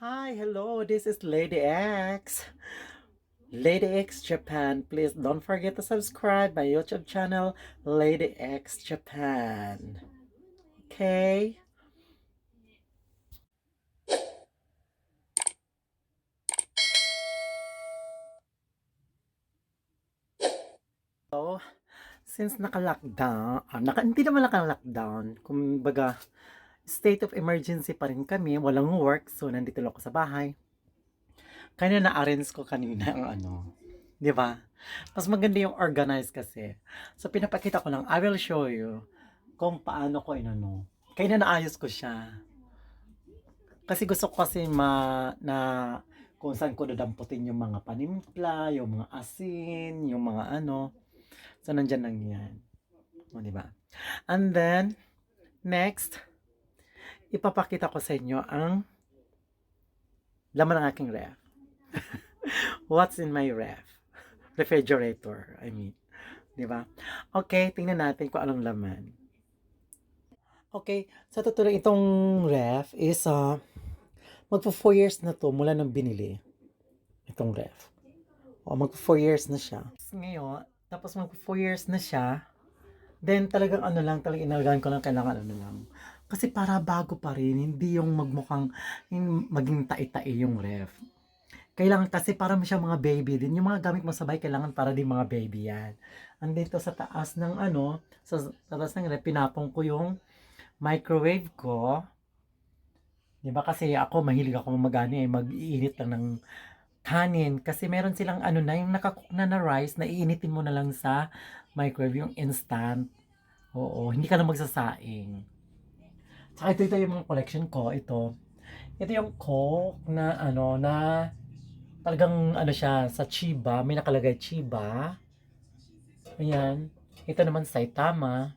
Hi, hello, this is Lady X. Lady X Japan. Please don't forget to subscribe my YouTube channel, Lady X Japan. Okay? So, since naka-lockdown, hindi naman naka-lockdown, kumbaga, state of emergency pa rin kami, walang work, so nandito lang ako sa bahay. Kaya na-arrange ko kanina ang di ba? Mas maganda yung organize kasi. So, pinapakita ko lang, I will show you kung paano ko kaya naayos ko siya. Kasi gusto ko kasi na kung saan ko dadamputin yung mga panimpla, yung mga asin, yung mga So, nandyan lang yan. O, di ba? And then, next, ipapakita ko sa inyo ang laman ng aking ref. What's in my ref? Refrigerator, I mean. Di ba? Okay, tingnan natin kung anong laman. Okay, sa totoo lang itong ref is magpo 4 years na to mula nang binili itong ref. O magpo 4 years na siya. Ngayon, tapos magpo 4 years na siya, then talagang talagang inalagaan ko lang kailangan lang. Kasi para bago pa rin, hindi yung magmukhang maging tai-tai yung ref. Kailangan kasi para mo siya mga baby din. Yung mga gamit mo sa bahay, kailangan para din mga baby yan. Andito sa taas ng sa taas ng ref, pinapong ko yung microwave ko. Diba kasi ako, mahilig ako mag-iinit lang ng kanin. Kasi meron silang yung nakakook na rice, na iinitin mo na lang sa microwave, yung instant. Oo, hindi ka na magsasaing. Saka ito yung mga collection ko, ito. Ito yung Coke na na talagang siya, sa Chiba, may nakalagay Chiba. Ayan. Ito naman Saitama.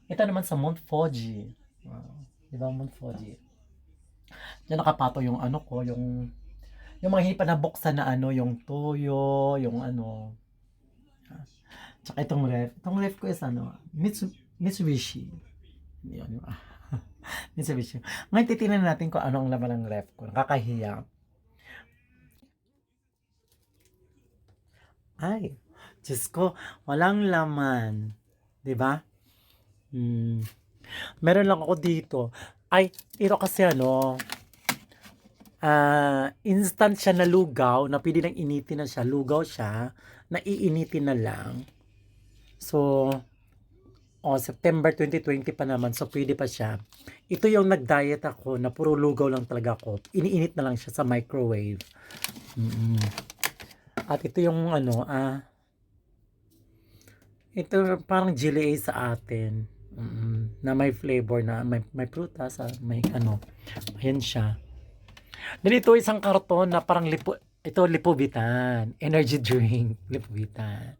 Ito naman sa Mount Fuji. Wow. Diba Mount Fuji? Diyan nakapato yung ko, yung mga hipa na buksan na yung toyo, yung tsaka itong ref. Itong ref ko is Mitsubishi. Yun. Mitsubishi. Ngayon titingnan natin kung ano ang laman ng ref ko. Nakakahiya. Ay, Diyos ko, walang laman. 'Di ba? Hmm. Meron lang ako dito. Ay, ito kasi instant siya na lugaw, na pwede nang initin na siya, lugaw siya, na iinitin na lang. So, September 2020 pa naman, so pwede pa siya. Ito yung nag-diet ako, na puro lugaw lang talaga ako. Iniinit na lang siya sa microwave. Mm-mm. At ito yung ito parang jelly sa atin. Na may flavor, na may prutas, may ayan siya. Then ito isang karton na parang ito Lipovitan, energy drink, Lipovitan.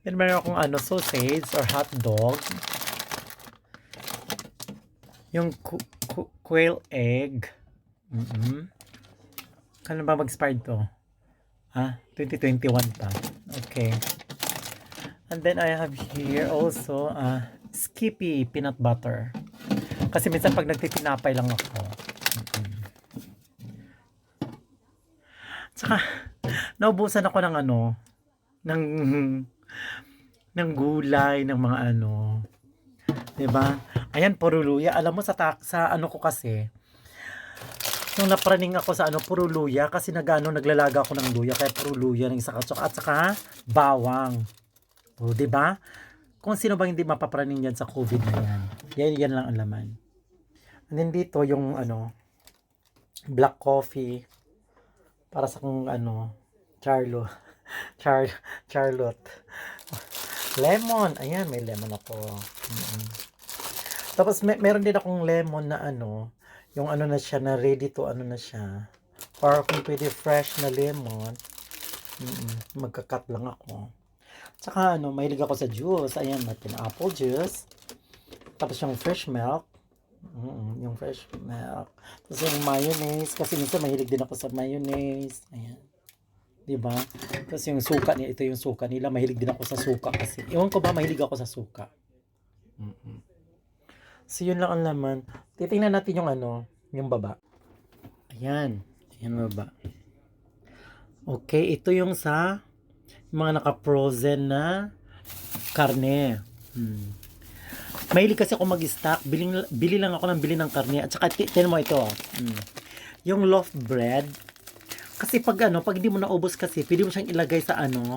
Then meron akong sausage or hot dog. Yung quail egg. Kailan ba mag-expire to? 2021 pa. Okay. And then I have here also Skippy peanut butter. Kasi minsan pag nagtitinapay lang ako. Tsaka, naubusan ako ng ng ng gulay, ng mga diba? Ayan, puro luya. Alam mo, sa ko kasi, nung napraning ako sa puro luya, kasi naglalaga ako ng luya, kaya puro luya ng isa at saka bawang. O, diba? Kung sino bang hindi mapapraning yan sa COVID na yan. Yan lang ang laman. And then dito, yung black coffee, para sa kung Charlo. Charlotte. Lemon. Ayan, may lemon ako. Tapos meron din akong lemon na yung na siya, na ready to na siya. Or kung pwede fresh na lemon, magka-cut lang ako. Tsaka mahilig ako sa juice. Ayan, may pineapple juice. Tapos yung fresh milk. Yung fresh milk. Tapos yung mayonnaise. Kasi minsan mahilig din ako sa mayonnaise. Ayan. Diba? Tapos yung suka niya, ito yung suka nila. Mahilig din ako sa suka kasi. Iwan ko ba, mahilig ako sa suka. So, yun lang ang laman. Titingnan natin yung ano, yung baba. Ayan. Ayan baba. Okay, ito yung sa mga naka-frozen na karne. Mahilig kasi ako mag-stock. Bili lang ako ng bili ng karne. At saka, tinan mo ito. Yung loaf bread. Kasi pag ano, pag hindi mo naubos kasi, pwede mo siyang ilagay sa ano,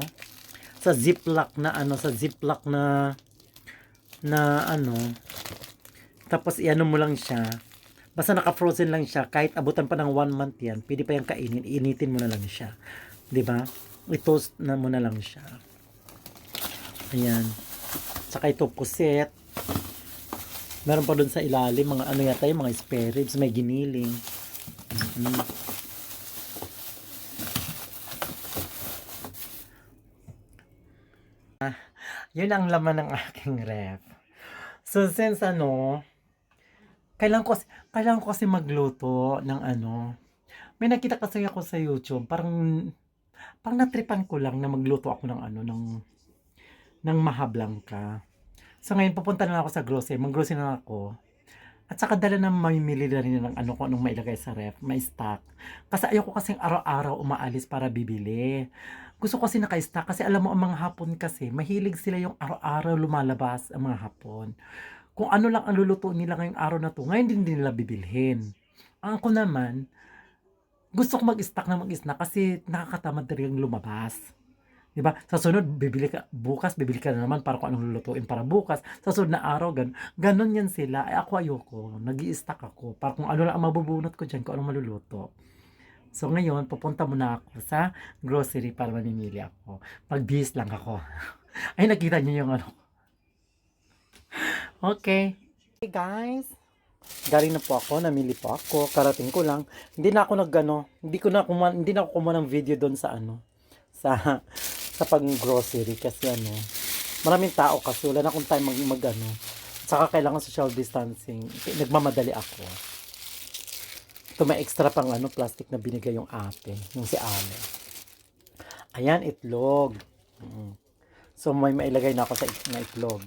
sa ziplock na ano, sa ziplock na ano, tapos iano mo lang siya. Basta naka-frozen lang siya, kahit abutan pa ng 1 month yan, pwede pa yung kainin, initin mo na lang siya. 'Di ba? I-toast na mo na lang siya. Ayan. Saka ito puset. Meron pa doon sa ilalim, mga ano yata yung mga spare ribs, may giniling. Yun ang laman ng aking ref. So since ano, kailangan ko kasi magluto ng ano. May nakita kasi ako sa YouTube, parang natripan ko lang na magluto ako ng ano, ng mahablangka. So ngayon pupunta na ako sa grocery, mag-grocery na ako. At saka dala na mamimili na rin ng ano kung anong mailagay sa ref, may stock. Kasi ayoko kasing araw-araw umaalis para bibili. Gusto ko kasi naka-stock kasi alam mo ang mga hapon kasi mahilig sila yung araw-araw lumalabas ang mga hapon. Kung ano lang ang lulutuin nila ngayong araw na to, ngayon din nila bibilhin. Ang ako naman, gusto ko mag-stock na mag-stock kasi nakakatamad na rin lumabas. 'Di ba? Sa sunod bukas bibili ka na naman para kung anong lulutuin para bukas. Sa sunod na araw ganon yan sila. Ay ako ayoko, nag-i-stock ako para kung ano lang ang mabubunot ko diyan, kung anong maluluto. So ngayon pupunta muna ako sa grocery para mamimili ako. Magbihis lang ako. Ay nakita niyo yung ano. Okay. Hey guys, galing na po ako, namili po ako, karating ko lang. Hindi na ako nagano, hindi na ako kumuha ng video doon sa ano, sa sa pag-grocery kasi ano, maraming tao kasi wala na akong time mag ano. Saka kailangan social distancing. Nagmamadali ako. Ito may extra pang ano, plastic na binigay yung ate, yung si Ale. Ayan, itlog. So may mailagay na ako sa na itlog.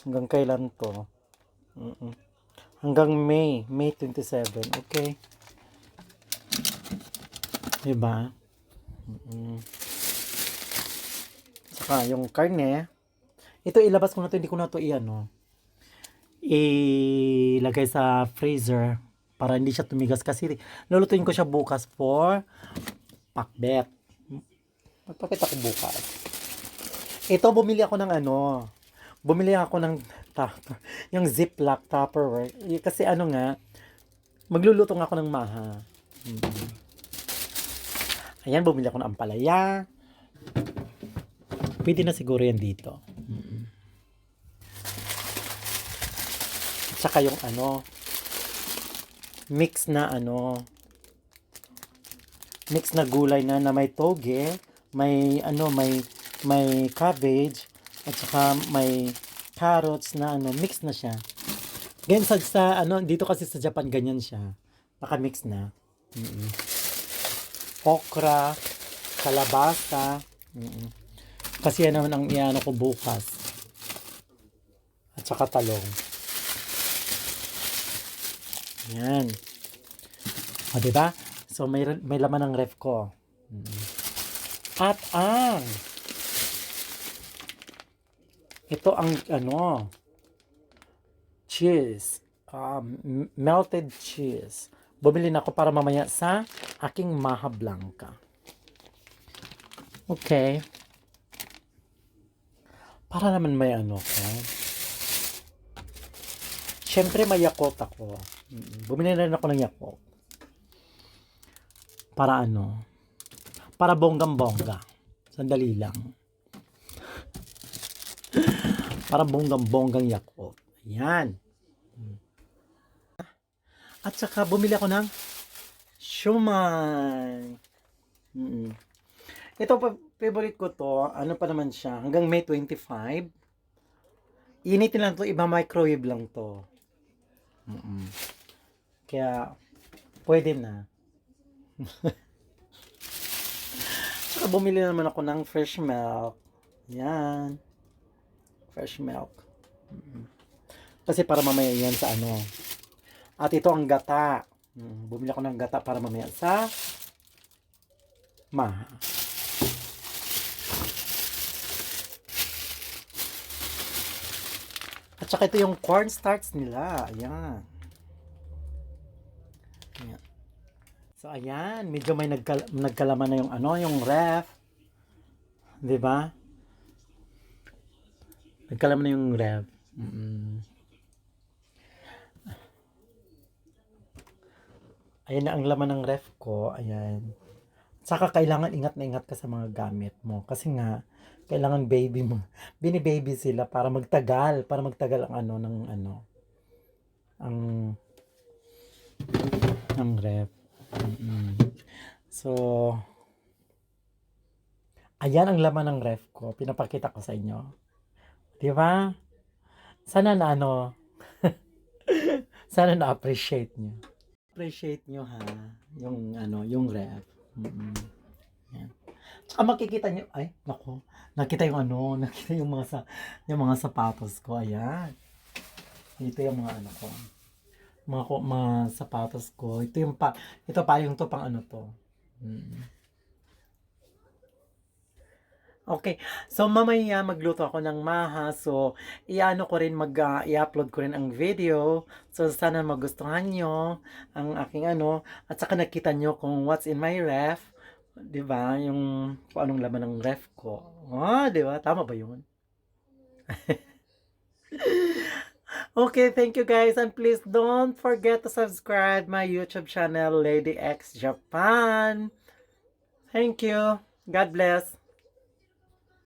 Hanggang kailan to? Hanggang May 27, okay? Diba? Saka yung karne, ito ilabas ko na to, hindi ko na to ilagay sa freezer para hindi siya tumigas kasi lulutuin ko siya bukas for pakbet. Magpakita ko bukas. Ito bumili ako ng yung ziplock Tupperware. Kasi ano nga, magluluto nga ako ng maha. Ayan, bumili ako ng ampalaya. Pwede na siguro yan dito. Tsaka yung ano, mix na gulay na may toge, may cabbage, at saka may carrots na mix na siya. Ganyan sa dito kasi sa Japan ganyan siya. Naka-mix na. Okra, kalabasa. Kasi yan naman ang iano ko bukas. At saka talong. Yan. O, diba? So, may laman ng ref ko. At ito ang cheese. Melted cheese. Bumili na ako para mamaya sa aking maha blanca. Okay. Para naman may ko. Siyempre may Yakult ako. Bumili na rin ako ng Yakult. Para para bonggang-bongga. Sandali lang. Para bonggang-bonggang Yakult. Ayan. At saka bumili ako ng shumai. Ito favorite ko to. Ano pa naman siya? Hanggang May 25. Initin lang to. Iba microwave lang to. Kaya pwede na. Saka bumili naman ako ng fresh milk. Yan. Fresh milk. Kasi para mamaya yan sa ano. At ito ang gata. Bumili ako ng gata para mamaya sa maha. At saka ito yung cornstarch nila. Ayan. Ayan. So, ayan. Medyo may nagkalaman na yung ano, yung ref. 'Di ba? Nagkalaman na yung ref. Ayan na ang laman ng ref ko. Ayan. Saka kailangan ingat na ingat ka sa mga gamit mo. Kasi nga, kailangan baby mo. Bini-baby sila para magtagal. Para magtagal ang ano ng ano. Ang ref. So, ayan ang laman ng ref ko. Pinapakita ko sa inyo. Di ba? Sana na ano. Sana na-appreciate nyo. Appreciate nyo ha. Yung ano, yung ref. Yan. Tsaka makikita nyo, ay, nako, nakita yung ano, nakita yung mga sapatos ko, ayan. Ito yung mga ano ko. Mga sapatos ko. Ito pa yung to pang ano to. Okay. So, mamaya magluto ako ng maha. So, i-upload ko rin ang video. So, sana magustuhan nyo ang aking ano. At saka nakita nyo kung what's in my ref. 'Di ba? Yung kung anong laman ng ref ko. 'Di ba? Tama ba 'yun? Okay, thank you guys, and please don't forget to subscribe my YouTube channel, Lady X Japan. Thank you. God bless.